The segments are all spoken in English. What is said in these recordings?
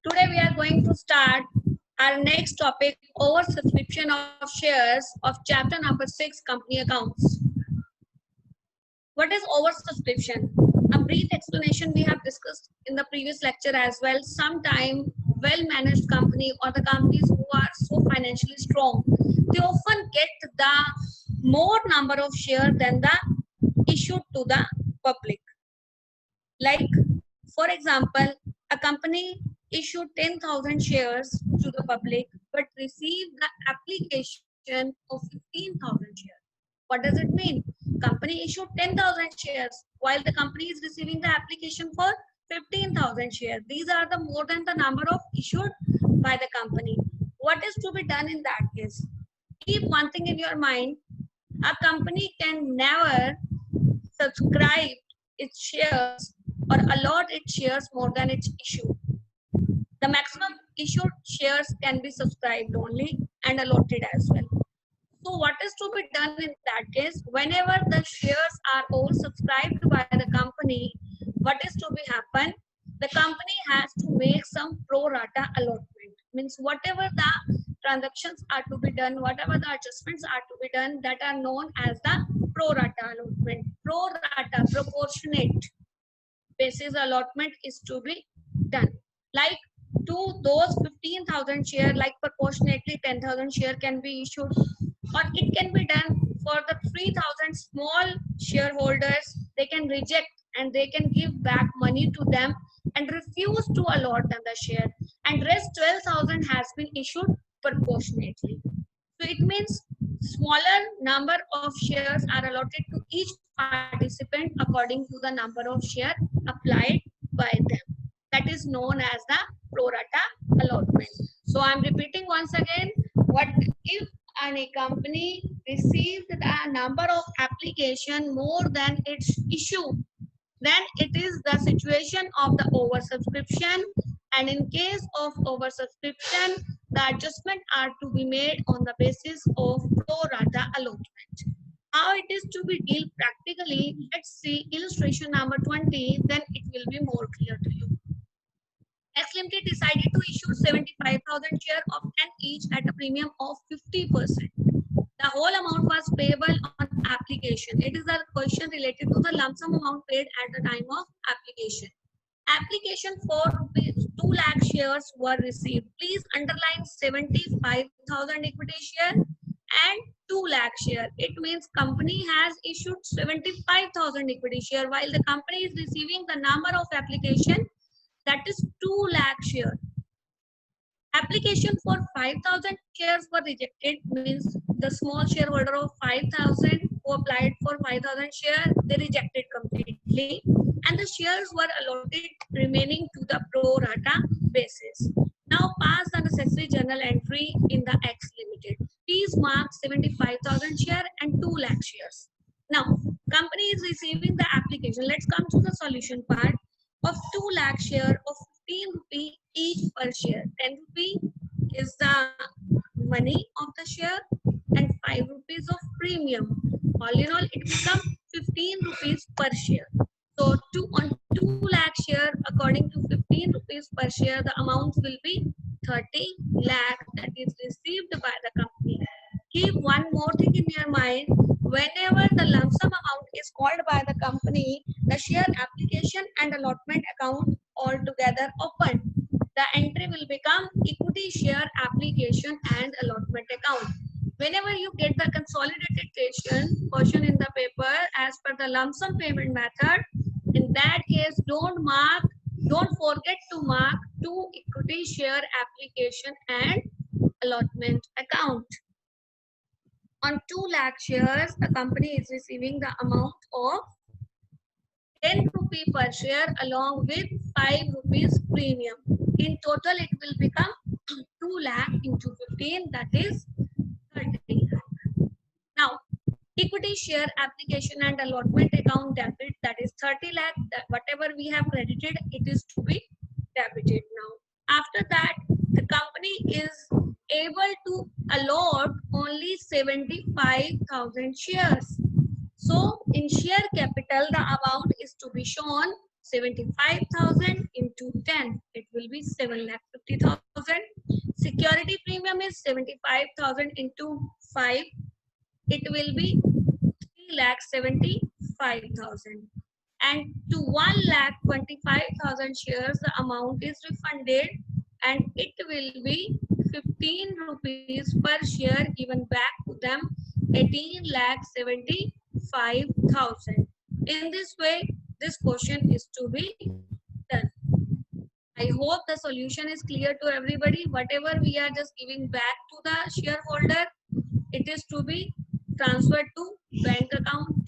Today we are going to start our next topic, oversubscription of shares of chapter number 6, company accounts. What is oversubscription? A brief explanation we have discussed in the previous lecture as well. Sometime well-managed company or the companies who are so financially strong, they often get the more number of shares than the issued to the public. Like, for example, a company issued 10,000 shares to the public but received the application of 15,000 shares. What does it mean? Company issued 10,000 shares while the company is receiving the application for 15,000 shares. These are the more than the number of issued by the company. What is to be done in that case? Keep one thing in your mind. A company can never subscribe its shares or allot its shares more than its issue. The maximum issued shares can be subscribed only and allotted as well. So what is to be done in that case? Whenever the shares are oversubscribed by the company, what is to be happen? The company has to make some pro rata allotment. Means whatever the transactions are to be done, whatever the adjustments are to be done, that are known as the pro rata allotment. Pro rata, proportionate basis allotment is to be done. Like to those 15,000 share, like proportionately 10,000 share can be issued, or it can be done for the 3,000 small shareholders. They can reject and they can give back money to them and refuse to allot them the share, and rest 12,000 has been issued proportionately. So it means smaller number of shares are allotted to each participant according to the number of shares applied by them. That is known as the pro rata allotment. So I am repeating once again, what if a company received the number of application more than its issue, then it is the situation of the oversubscription, and in case of oversubscription, the adjustment are to be made on the basis of pro rata allotment. How it is to be dealt practically, let's see illustration number 20, then it will be more clear to you. X Limited decided to issue 75,000 shares of 10 each at a premium of 50%. The whole amount was payable on application. It is a question related to the lump sum amount paid at the time of application. Application for 2 lakh shares were received. Please underline 75,000 equity share and 2 lakh share. It means company has issued 75,000 equity share while the company is receiving the number of application, that is 2 lakh share. Application for 5,000 shares were rejected, means the small shareholder of 5,000 who applied for 5,000 shares, they rejected completely, and the shares were allotted remaining to the pro rata basis. Now pass the necessary journal entry in the X Limited. Please mark 75,000 share and 2 lakh shares. Now company is receiving the application. Let's come to the solution part. Of 2 lakh share of 15 rupee each per share. 10 rupee is the money of the share and 5 rupees of premium. All in all, it becomes 15 rupees per share. So on 2 lakh share, according to 15 rupees per share, the amount will be 30 lakh that is received by the company. Keep one more thing in your mind. Whenever the lump sum amount is called by the company, the share application and allotment account altogether open. The entry will become equity share application and allotment account. Whenever you get the consolidated question in the paper as per the lump sum payment method, in that case, don't forget to mark 2 equity share application and allotment account. On 2 lakh shares, the company is receiving the amount of 10 rupee per share along with 5 rupees premium. In total, it will become 2 lakh into 15, that is 30 lakh. Now, equity share application and allotment account debit, that is 30 lakh. Whatever we have credited, it is to be debited now. After that, the company is able to allot only 75,000 shares. So in share capital, the amount is to be shown 75,000 into 10. It will be 7,50,000. 50,000. Security premium is 75,000 into 5. It will be 3,75,000. And to 1,25,000 shares, the amount is refunded, and it will be 15 rupees per share given back to them, 18,75,000. In this way, this question is to be done. I hope the solution is clear to everybody. Whatever we are just giving back to the shareholder, it is to be transferred to bank account,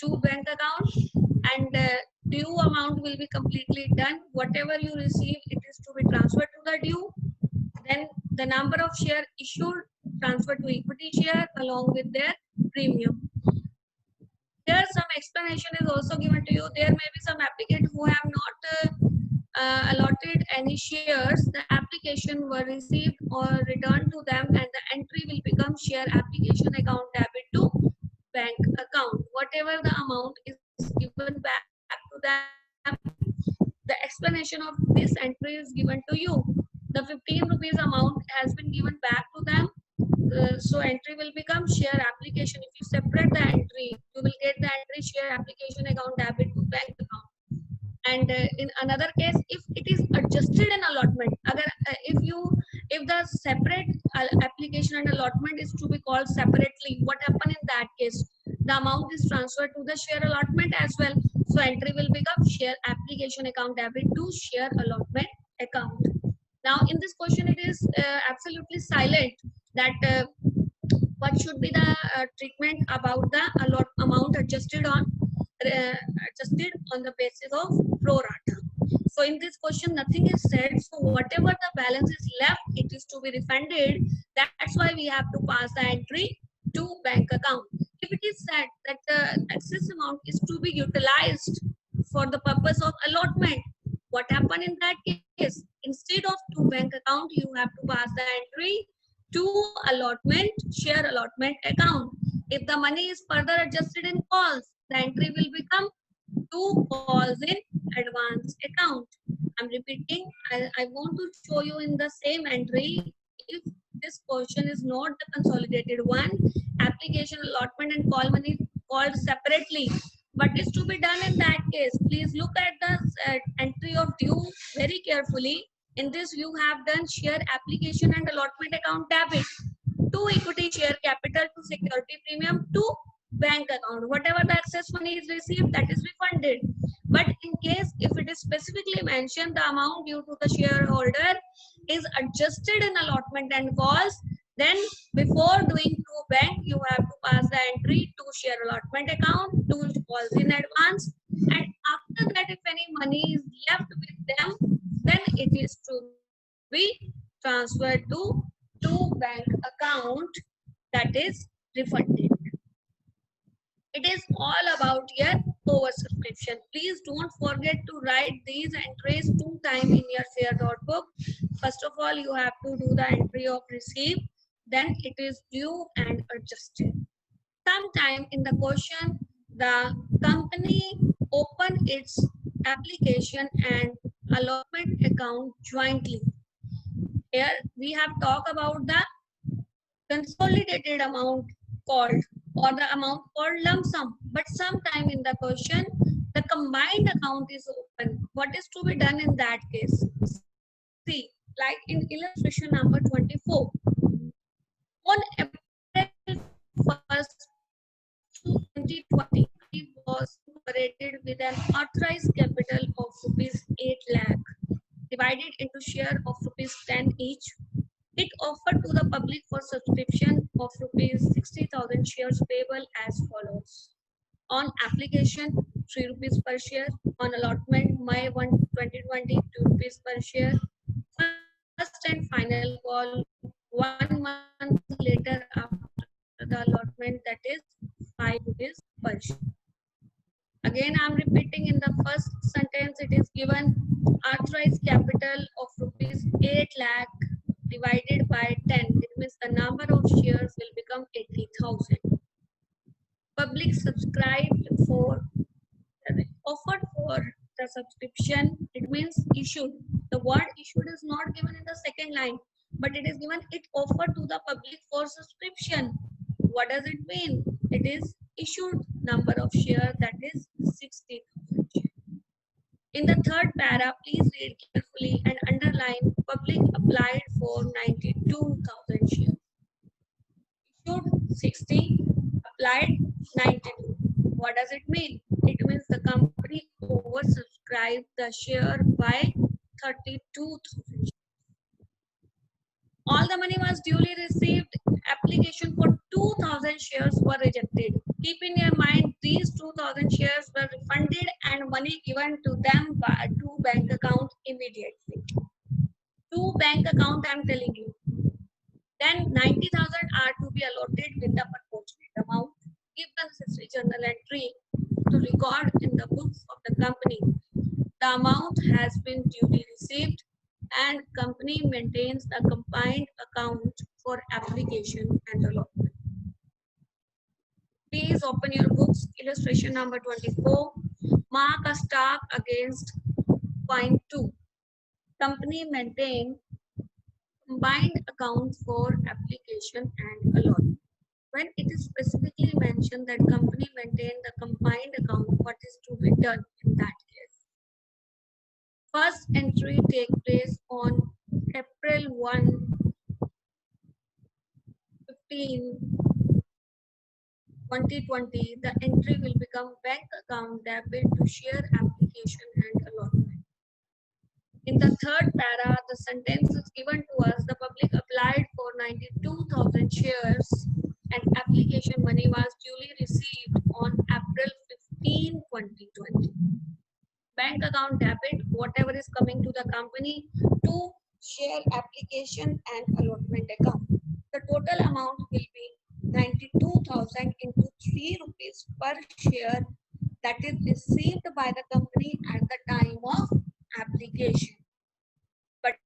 and due amount will be completely done. Whatever you receive, it is to be transferred to the due. Then the number of share issued transferred to equity share along with their premium. Here some explanation is also given to you. There may be some applicant who have not allotted any shares. The application were received or returned to them, and the entry will become share application account debit to bank account. Whatever the amount is given back to them, the explanation of this entry is given to you. The 15 rupees amount has been given back to them. So entry will become share application. If you separate the entry, you will get the entry share application account debit to bank account. And in another case, if it is adjusted in allotment, if the separate application and allotment is to be called separately, what happen in that case? The amount is transferred to the share allotment as well. So entry will become share application account debit to share allotment account. Now in this question, it is absolutely silent that what should be the treatment about the amount adjusted on the basis of pro rata. So in this question, nothing is said. So whatever the balance is left, it is to be refunded. That's why we have to pass the entry to bank account. If it is said that the excess amount is to be utilized for the purpose of allotment, what happened in that case? Instead of to bank account, you have to pass the entry to allotment, share allotment account. If the money is further adjusted in calls, the entry will become to calls in advance account. I'm repeating. I want to show you in the same entry. If this question is not the consolidated one, application, allotment, and call money called separately. What is to be done in that case? Please look at the entry of due very carefully. In this, you have done share application and allotment account debit to equity share capital to security premium to bank account. Whatever the excess money is received, that is refunded. But in case if it is specifically mentioned the amount due to the shareholder is adjusted in allotment and calls, then before doing to bank, you have to pass the entry to share allotment account, to calls in advance, and after that, if any money is left with them, then it is to be transferred to bank account, that is refunded. It is all about your oversubscription. Please don't forget to write these entries 2 times in your fair notebook. First of all, you have to do the entry of receipt, then it is due and adjusted. Sometime in the question, the company open its application and allotment account jointly. Here we have talked about the consolidated amount called, or the amount called lump sum. But sometime in the question, the combined account is open. What is to be done in that case? See, like in illustration number 24. On April 1st, 2020, he was operated with an authorized capital of rupees 8 lakh divided into share of rupees 10 each. It offered to the public for subscription of rupees 60,000 shares payable as follows. On application, 3 rupees per share. On allotment, May 1, 2020, 2 rupees per share. First and final call 1 month later after the allotment, that is 5 rupees per share. Again, I am repeating, in the first sentence it is given authorized capital of rupees 8 lakh divided by 10. It means the number of shares will become 80,000. Public subscribed for, offered for the subscription, it means issued The word issued is not given in the second line, but it is given it offered to the public for subscription. What does it mean? It is issued number of shares, that is 60,000 shares. In the third para, please read carefully and underline public applied for 92,000 shares. Issued 60, applied 92. What does it mean? It means the company oversubscribed the share by 32,000. All the money was duly received. Application for 2,000 shares were rejected. Keep in your mind, these 2,000 shares were refunded and money given to them by to bank account immediately. To bank account, I'm telling you. Then 90,000 are to be allotted with the proportionate amount. Give the necessary journal entry to record in the books of the company. The amount has been duly received and company maintains a combined account for application and allotment. Please open your books. Illustration number 24. Mark a star against point 2. Company maintain combined account for application and allotment. When it is specifically mentioned that company maintain the combined account, what is to be done in that case? First entry take place on April 1, 15, 2020. The entry will become bank account debit to share application and allotment. In the third para, the sentence is given to us. The public applied for 92,000 shares and application money was duly received on April 15, 2020. Bank account debit, whatever is coming to the company to share application and allotment account. The total amount will be 92,000 into 3 rupees per share that is received by the company at the time of application. But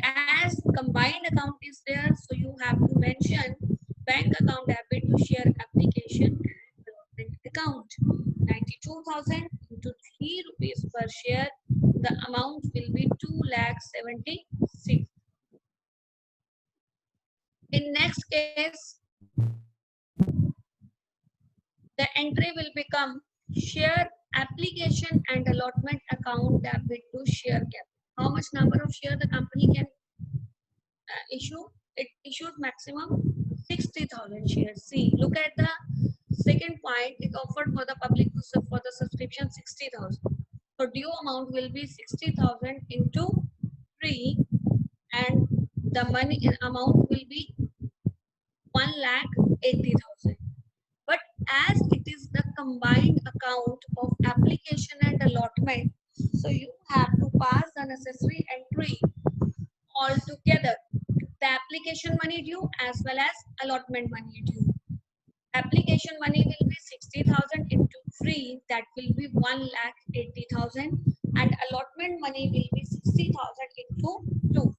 as combined account is there, so you have to mention bank account debit to share application and allotment account. 92,000 into 3 rupees per share, the amount will be 2,76,000. In next case, the entry will become share application and allotment account debit to share capital. How much number of share the company can issue? It issued maximum 60,000 shares. See, look at the second point. It offered for the public for the subscription 60,000. So due amount will be 60,000 into 3, and the money amount will be 1,80,000. But as it is the combined account of application and allotment, so you have to pass the necessary entry all together. The application money due as well as allotment money due. Application money will be 60,000 into 3, that will be 1,80,000, and allotment money will be 60,000 into 2.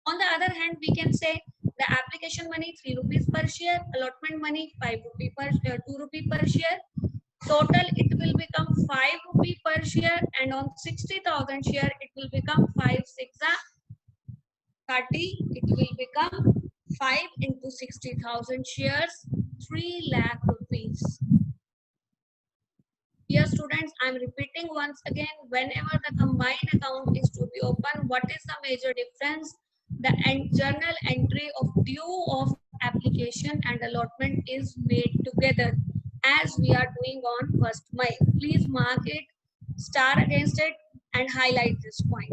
On the other hand, we can say the application money 3 rupees per share, allotment money 5 rupee per share, 2 rupee per share. Total it will become 5 rupee per share, and on 60,000 share it will become 5 6 30. It will become 5 into 60,000 shares, 3 lakh rupees. Dear students, I am repeating once again, whenever the combined account is to be opened, what is the major difference? The journal entry of due of application and allotment is made together as we are doing on 1st May. Please mark it, star against it and highlight this point.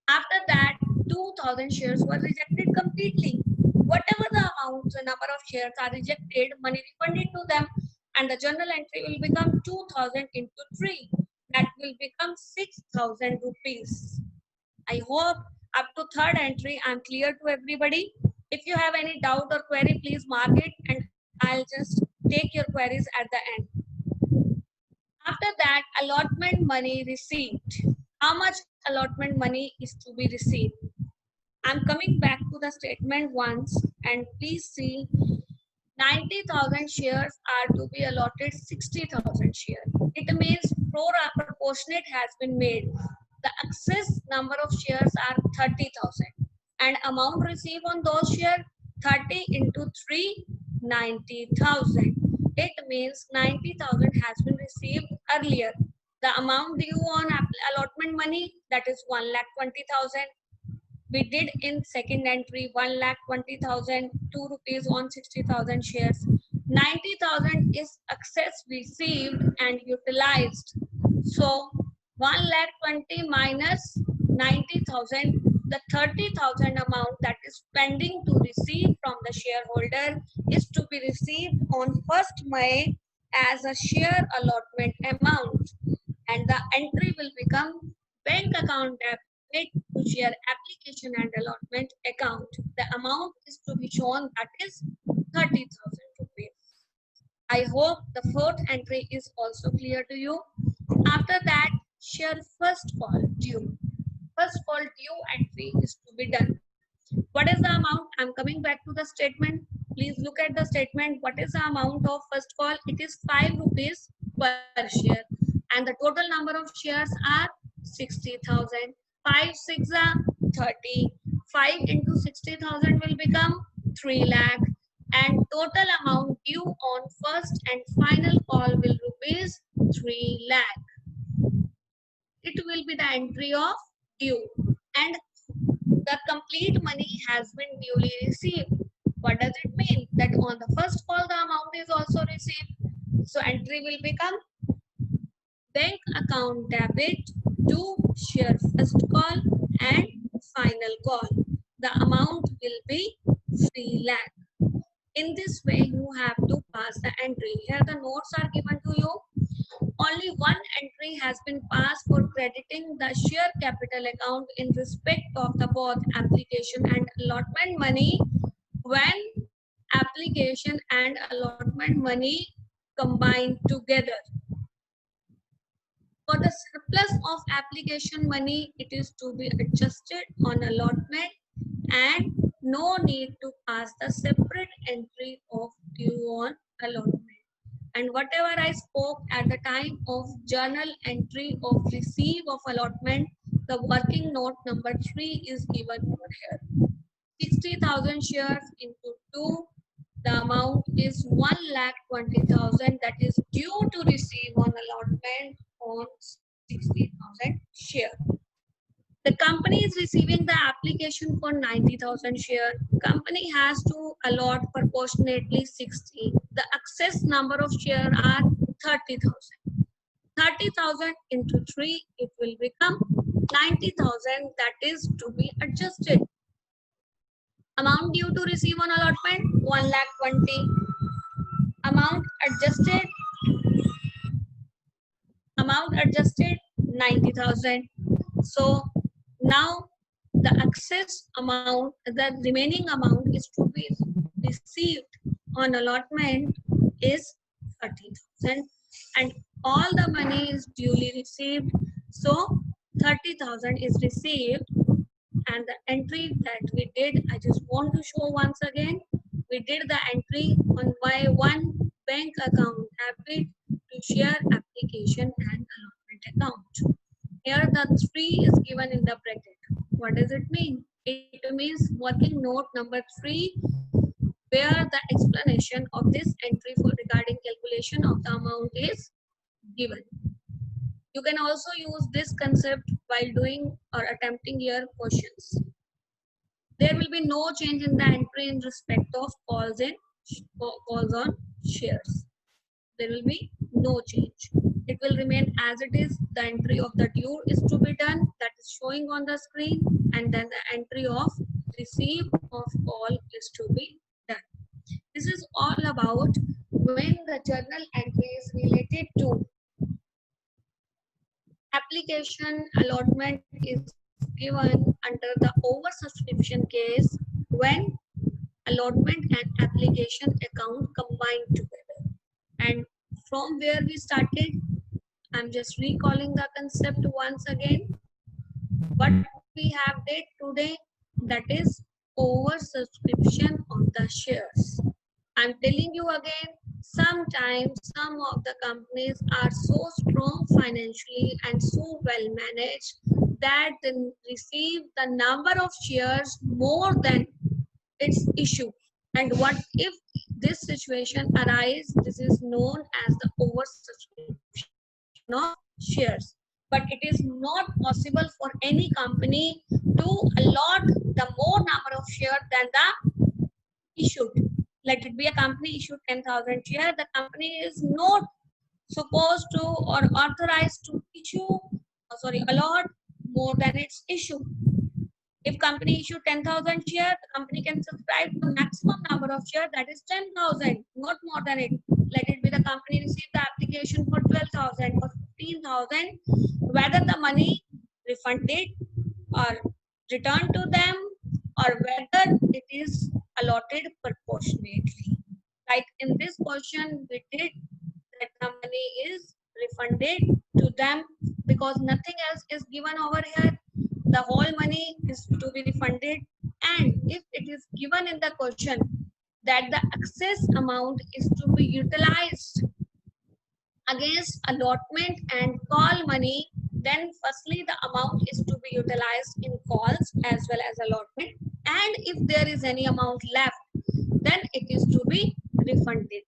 After that, 2,000 shares were rejected completely. Whatever the amount, the number of shares are rejected, money refunded to them, and the journal entry will become 2,000 into 3. That will become 6,000 rupees. I hope up to third entry I'm clear to everybody. If you have any doubt or query, please mark it and I'll just take your queries at the end. After that, allotment money received. How much allotment money is to be received? I'm coming back to the statement once and please see 90,000 shares are to be allotted 60,000 shares. It means proportionate has been made. The excess number of shares are 30,000 and amount received on those shares 30 into 3, 90,000. It means 90,000 has been received earlier. The amount due on allotment money, that is 1,20,000. We did in second entry 1,20,000, 2 rupees on 60,000 shares. 90,000 is excess received and utilized. So 1,20,000 minus 90,000, the 30,000 amount that is pending to receive from the shareholder is to be received on 1st May as a share allotment amount, and the entry will become bank account debit to share application and allotment account. The amount is to be shown, that is 30,000 rupees. I hope the 4th entry is also clear to you. After that, share first call due. First call due entry is to be done. What is the amount? I'm coming back to the statement. Please look at the statement. What is the amount of first call? It is 5 rupees per share. And the total number of shares are 60,000. 5 6 are 30. 5 into 60,000 will become 3 lakh. And total amount due on first and final call will rupees 3 lakh. It will be the entry of due. And the complete money has been duly received. What does it mean? That on the first call, the amount is also received. So entry will become bank account debit to share first call and final call. The amount will be 3 lakh. In this way, you have to pass the entry. Here the notes are given to you. Only one entry has been passed for crediting the share capital account in respect of the both application and allotment money when application and allotment money combined together. For the surplus of application money, it is to be adjusted on allotment and no need to pass the separate entry of due on allotment. And whatever I spoke at the time of journal entry of receive of allotment, the working note number 3 is given over here. 60,000 shares into 2, the amount is 1,20,000, that is due to receive on allotment on 60,000 shares. The company is receiving the application for 90,000 shares. Company has to allot proportionately 60. The excess number of shares are 30,000. 30,000 into 3, it will become 90,000, that is to be adjusted. Amount due to receive on allotment 1,20,000. Amount adjusted 90,000. So now the excess amount, the remaining amount is to be received on allotment is 30,000 and all the money is duly received. So 30,000 is received, and the entry that we did, I just want to show once again. We did the entry on Y1 bank account debit to share application and allotment account. Here the 3 is given in the bracket. What does it mean? It means working note number 3, where the explanation of this entry for regarding calculation of the amount is given. You can also use this concept while doing or attempting your questions. There will be no change in the entry in respect of calls on shares. There will be no change. It will remain as it is. The entry of the due is to be done, that is showing on the screen, and then the entry of receive of call is to be done. This is all about when the journal entry is related to application allotment is given under the oversubscription case when allotment and application account combined together. And from where we started, I'm just recalling the concept once again. What we have did today, that is oversubscription of the shares. I'm telling you again, sometimes some of the companies are so strong financially and so well managed that receive the number of shares more than its issue. And what if this situation arises? This is known as the oversubscription of shares. But it is not possible for any company to allot the more number of shares than the issued. Let it be a company issued 10,000 shares. The company is not supposed to or authorized to allot more than its issue. If company issue 10,000 shares, the company can subscribe the maximum number of shares, that is 10,000, not more than it. Let it be the company received the application for 12,000 or 15,000, whether the money refunded or returned to them, or whether it is allotted proportionately. Like in this question, we did that the money is refunded to them because nothing else is given over here. The whole money is to be refunded, and if it is given in the question that the excess amount is to be utilized against allotment and call money, then firstly the amount is to be utilized in calls as well as allotment, and if there is any amount left, then it is to be refunded.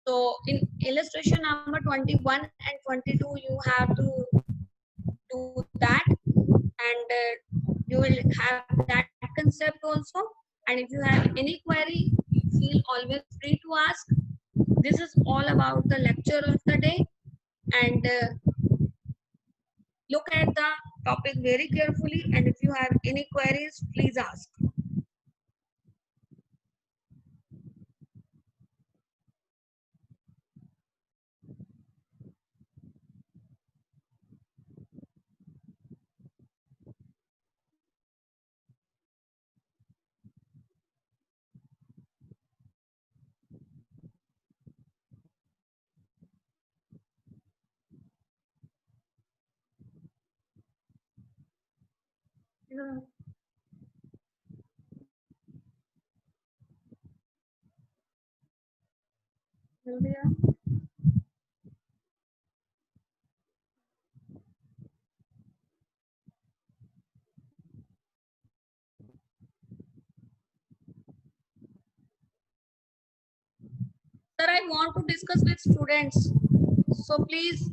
So in illustration number 21 and 22, you have to do that, and you will have that concept also. And if you have any query, feel always free to ask. This is all about the lecture of the day, and look at the topic very carefully, and if you have any queries, please ask. Yeah. Sylvia? Sir, I want to discuss with students, so please